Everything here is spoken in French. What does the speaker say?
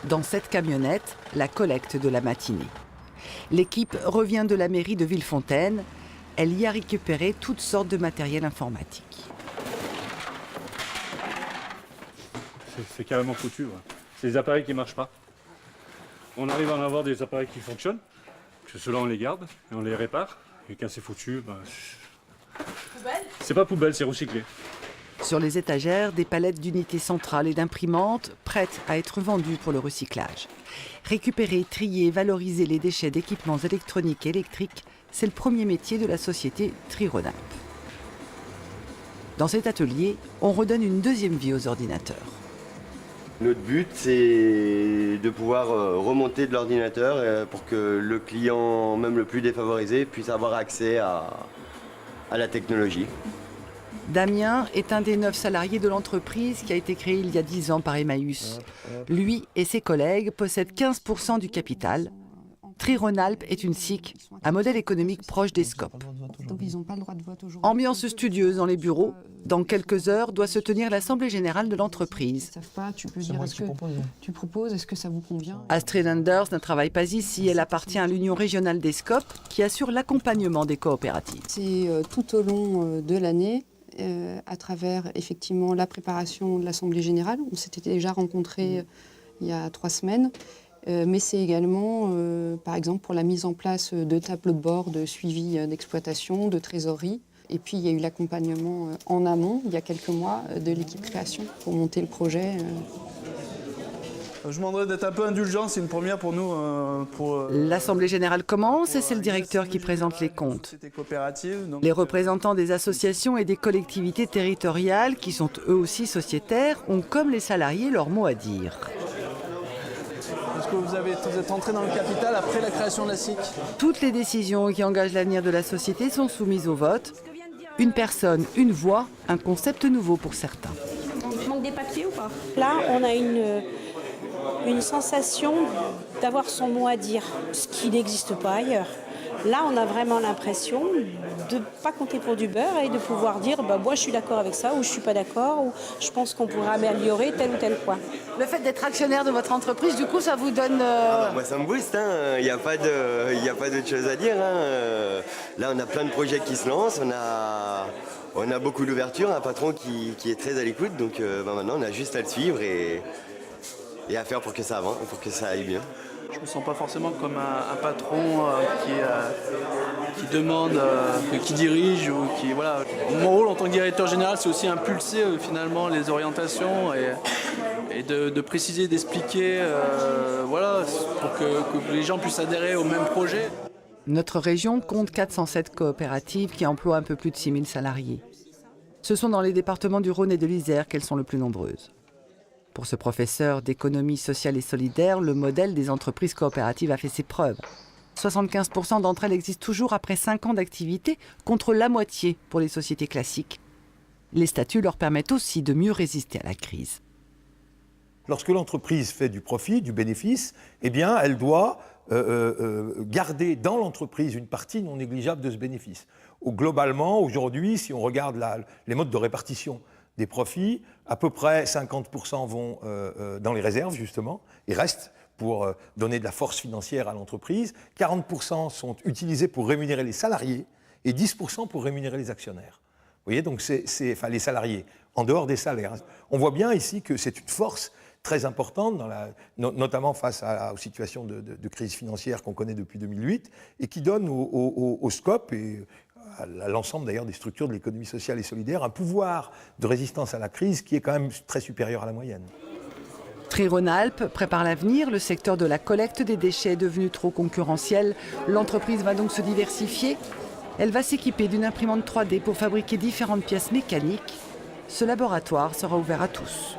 Dans cette camionnette, la collecte de la matinée. L'équipe revient de la mairie de Villefontaine. Elle y a récupéré toutes sortes de matériel informatique. C'est carrément foutu. Ouais. C'est des appareils qui ne marchent pas. On arrive à en avoir des appareils qui fonctionnent. Parce que ceux-là, on les garde et on les répare. Et quand c'est foutu, c'est pas poubelle, c'est recyclé. Sur les étagères, des palettes d'unités centrales et d'imprimantes prêtes à être vendues pour le recyclage. Récupérer, trier, valoriser les déchets d'équipements électroniques et électriques, c'est le premier métier de la société Tri-Rhône-Alpes. Dans cet atelier, on redonne une deuxième vie aux ordinateurs. Notre but, c'est de pouvoir remonter de l'ordinateur pour que le client, même le plus défavorisé, puisse avoir accès à la technologie. Damien est un des 9 salariés de l'entreprise qui a été créée il y a 10 ans par Emmaüs. Lui et ses collègues possèdent 15% du capital. Tri-Rhône-Alpes est une SIC, un modèle économique proche des SCOP. Donc ils n'ont pas le droit de vote aujourd'hui. Ambiance studieuse dans les bureaux. Dans quelques heures doit se tenir l'assemblée générale de l'entreprise. Ils ne savent pas, tu peux dire est-ce que tu proposes, est-ce que ça vous convient? Astrid Anders ne travaille pas ici, elle appartient à l'Union régionale des SCOP qui assure l'accompagnement des coopératives. C'est tout au long de l'année, à travers effectivement la préparation de l'assemblée générale. On s'était déjà rencontrés il y a 3 semaines. Mais c'est également, par exemple, pour la mise en place de tableaux de bord, de suivi d'exploitation, de trésorerie. Et puis, il y a eu l'accompagnement en amont, il y a quelques mois, de l'équipe création pour monter le projet. Je vous demanderais d'être un peu indulgent, c'est une première pour nous. L'Assemblée générale commence et c'est le directeur qui présente les comptes. Les représentants des associations et des collectivités territoriales, qui sont eux aussi sociétaires, ont comme les salariés leur mot à dire. Est-ce que vous êtes entré dans le capital après la création de la SIC? Toutes les décisions qui engagent l'avenir de la société sont soumises au vote. Une personne, une voix, un concept nouveau pour certains. Il manque des papiers ou pas? Là, on a une sensation d'avoir son mot à dire, ce qui n'existe pas ailleurs. Là, on a vraiment l'impression de ne pas compter pour du beurre et de pouvoir dire moi je suis d'accord avec ça ou je ne suis pas d'accord ou je pense qu'on pourrait améliorer tel ou tel point. Le fait d'être actionnaire de votre entreprise, du coup, ça vous donne... Moi, ça me booste, il n'y a pas d'autre chose à dire. Là, on a plein de projets qui se lancent, on a beaucoup d'ouverture, un patron qui est très à l'écoute, donc maintenant, on a juste à le suivre et à faire pour que ça avance, pour que ça aille bien. Je me sens pas forcément comme un patron qui demande, qui dirige ou qui voilà. Mon rôle en tant que directeur général, c'est aussi impulser finalement les orientations et de préciser, d'expliquer, voilà, pour que les gens puissent adhérer au même projet. Notre région compte 407 coopératives qui emploient un peu plus de 6000 salariés. Ce sont dans les départements du Rhône et de l'Isère qu'elles sont les plus nombreuses. Pour ce professeur d'économie sociale et solidaire, le modèle des entreprises coopératives a fait ses preuves. 75% d'entre elles existent toujours après 5 ans d'activité, contre la moitié pour les sociétés classiques. Les statuts leur permettent aussi de mieux résister à la crise. Lorsque l'entreprise fait du profit, du bénéfice, eh bien, elle doit garder dans l'entreprise une partie non négligeable de ce bénéfice. Globalement, aujourd'hui, si on regarde les modes de répartition des profits, à peu près 50% vont dans les réserves, justement, et restent pour donner de la force financière à l'entreprise. 40% sont utilisés pour rémunérer les salariés et 10% pour rémunérer les actionnaires. Vous voyez, donc enfin, les salariés, en dehors des salaires. On voit bien ici que c'est une force très importante, notamment face aux situations de crise financière qu'on connaît depuis 2008, et qui donne au SCOP et à l'ensemble d'ailleurs des structures de l'économie sociale et solidaire, un pouvoir de résistance à la crise qui est quand même très supérieur à la moyenne. Tri-Rhône-Alpes prépare l'avenir, le secteur de la collecte des déchets est devenu trop concurrentiel. L'entreprise va donc se diversifier. Elle va s'équiper d'une imprimante 3D pour fabriquer différentes pièces mécaniques. Ce laboratoire sera ouvert à tous.